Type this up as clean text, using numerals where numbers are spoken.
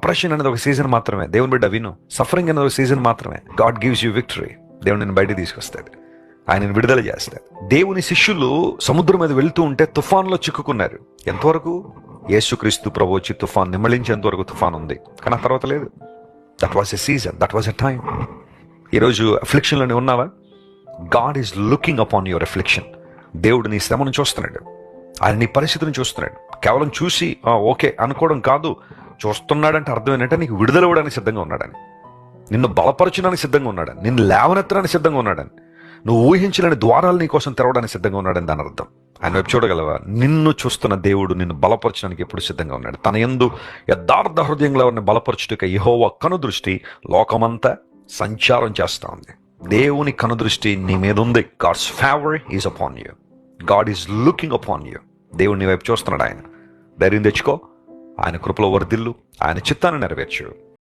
Depression అనేది ఒక season మాత్రమే. దేవుని బిడ్డ విను, సఫరింగ్ అనేది ఒక సీజన్ మాత్రమే. God gives you victory. దేవుడు నేను బయటకు తీసుకొస్తాడు, ఆయనను విడుదల చేస్తాడు. దేవుని శిష్యులు సముద్రం మీద వెళ్తూ ఉంటే తుఫాన్లో చిక్కుకున్నారు. ఎంతవరకు? యేసుక్రీస్తు ప్రభు వచ్చి తుఫాన్ నిమ్మలించేంత వరకు తుఫాన్ ఉంది, కానీ ఆ తర్వాత లేదు. That was a season, that was a time. ఈరోజు అఫ్లిక్షన్లోనే ఉన్నావా? God is looking upon your affliction. దేవుడు నీ శ్రమను చూస్తున్నాడు, ఆయన నీ పరిస్థితిని చూస్తున్నాడు. కేవలం చూసి ఓకే అనుకోవడం కాదు, చూస్తున్నాడంటే అర్థం ఏంటంటే నీకు విడుదల ఇవ్వడానికి సిద్ధంగా ఉన్నాడని, నిన్ను బలపరచడానికి సిద్ధంగా ఉన్నాడని, నిన్ను లేవనెత్తడానికి సిద్ధంగా ఉన్నాడని, నువ్వు ఊహించలేని ద్వారాలు నీ కోసం తెరవడానికి సిద్ధంగా ఉన్నాడని దాని అర్థం. ఆయన వైపు చూడగలవా? నిన్ను చూస్తున్న దేవుడు నిన్ను బలపరచడానికి ఎప్పుడు సిద్ధంగా ఉన్నాడు. తన యందు యథార్థ హృదయంలో ఉన్న బలపరచుటకు యెహోవా కనుదృష్టి లోకమంతా సంచారం చేస్తూ ఉంది. దేవుని కనుదృష్టి నీ మీద ఉంది. God's favour is upon you. God is looking upon you. దేవుడు నీ వైపు చూస్తున్నాడు. ఆయన ధైర్యం తెచ్చుకో, ఆయన కృపలో వర్ధిల్లు, ఆయన చిత్తాన్ని నెరవేర్చు.